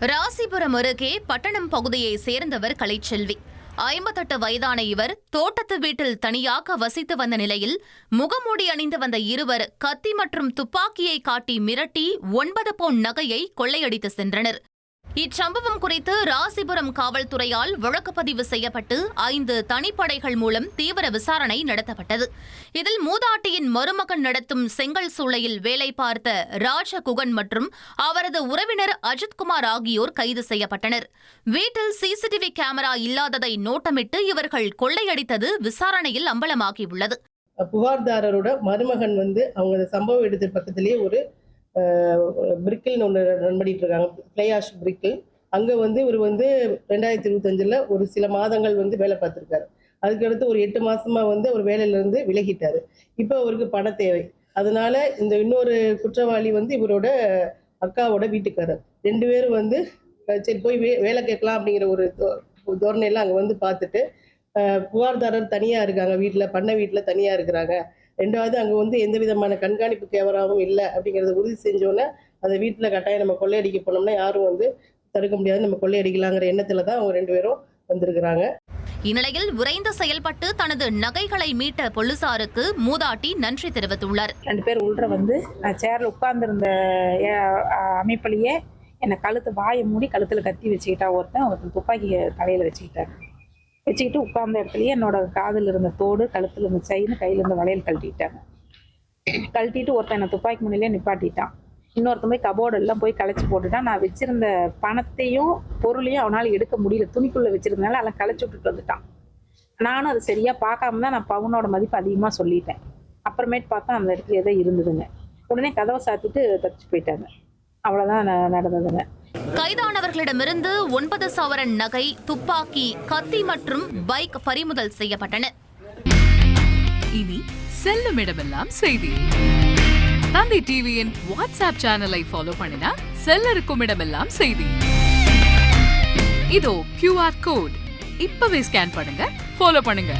ராசிபுரம் அருகே பட்டணம் பகுதியை சேர்ந்தவர் கலைச்செல்வி. 58 வயதான இவர் தோட்டத்து வீட்டில் தனியாக வசித்து வந்த நிலையில் முகமூடி அணிந்து வந்த இருவர் கத்தி மற்றும் துப்பாக்கியை காட்டி மிரட்டி 9 பவுன் நகையை கொள்ளையடித்து சென்றனர். இச்சம்பவம் குறித்து ராசிபுரம் காவல்துறையால் வழக்குப்பதிவு செய்யப்பட்டு 5 தனிப்படைகள் மூலம் தீவிர விசாரணை நடத்தப்பட்டது. இதில் மூதாட்டியின் மருமகன் நடத்தும் செங்கல் சூளையில் வேலை பார்த்த ராஜகுகன் மற்றும் அவரது உறவினர் அஜித்குமார் ஆகியோர் கைது செய்யப்பட்டனர். வீட்டில் சிசிடிவி கேமரா இல்லாததை நோட்டமிட்டு இவர்கள் கொள்ளையடித்தது விசாரணையில் அம்பலமாகியுள்ளது. புகார்தாரரோட மருமகன் அவங்க சம்பவ இடத்திற்கு பக்கத்திலேயே ஒரு பிரிக்கில் ஒன்று ரன் பண்ணிட்டு இருக்காங்க, பிளேயாஷ் பிரிக்கில். அங்கே இவர் 2025 ஒரு சில மாதங்கள் வேலை பார்த்துருக்காரு. அதுக்கடுத்து ஒரு 8 மாசமா அவர் வேலையிலேருந்து விலகிட்டாரு. இப்போ அவருக்கு பண தேவை. அதனால இந்த இன்னொரு குற்றவாளி இவரோட அக்காவோட வீட்டுக்காரர் 2 பேரும் சரி போய் வேலை கேட்கலாம் அப்படிங்கிற ஒரு தோரணையெல்லாம் அங்கே பார்த்துட்டு புகார்தாரர் தனியாக இருக்காங்க, பண்ண வீட்டில் தனியாக இருக்கிறாங்க. 2வது அங்கே எந்த விதமான கண்காணிப்பு கேமராவும் இல்லை அப்படிங்கிறத உறுதி செஞ்சோன்னே அதை வீட்டில் கட்டாயம் நம்ம கொள்ளையடிக்க போனோம்னா யாரும் தடுக்க முடியாது, நம்ம கொள்ளையடிக்கலாங்கிற எண்ணத்தில் தான் அவங்க 2 பேரும் வந்திருக்கிறாங்க. இந்நிலையில் விரைந்து செயல்பட்டு தனது நகைகளை மீட்ட போலீசாருக்கு மூதாட்டி நன்றி தெரிவித்துள்ளார். 2 பேர் உள்ள நான் சேர்ல உட்கார்ந்துருந்த அமைப்பிலேயே என்னை வாயை மூடி கழுத்தில் கத்தி வச்சுக்கிட்டா ஒருத்தன் துப்பாக்கி தலையில் வச்சுக்கிட்டு உட்கார்ந்த இடத்துலயே என்னோட காதில் இருந்த தோடு, கழுத்தில் இருந்த செயின், கையில் இருந்த வளையல் கழட்டிட்டு ஒருத்தன் என்னை துப்பாக்கி முன்னிலே நிப்பாட்டிட்டான். இன்னொருத்தன் போய் கபோர்டெல்லாம் போய் களைச்சி போட்டுட்டான். நான் வச்சிருந்த பணத்தையும் பொருளையும் அவனால் எடுக்க முடியல, துணிக்குள்ளே வச்சிருந்தனால எல்லாம் களைச்சி விட்டுட்டு வந்துட்டான். நானும் அது சரியாக பார்க்காம தான் நான் பவுனோட மதிப்பு அதிகமாக சொல்லிட்டேன். அப்புறமேட்டு பார்த்தா அந்த இடத்துல ஏதோ இருந்ததுங்க. உடனே கதவை சாத்திட்டு தப்பிச்சு போயிட்டாங்க. அவ்வளோதான் நடந்ததுங்க. கைதானவர்களிடமிருந்து 9 சவரன் நகை, துப்பாக்கி, கத்தி மற்றும் பைக் பறிமுதல் செய்யப்பட்டன. இனி செல்லும் இடமெல்லாம் செய்தி. தந்தி டிவியின் வாட்ஸ்அப் சேனலை ஃபாலோ பண்ணினா செல்லருக்கும் இடமெல்லாம் செய்தி. இதோ QR கோட் இப்பவே ஸ்கேன் பண்ணுங்க, ஃபாலோ பண்ணுங்க.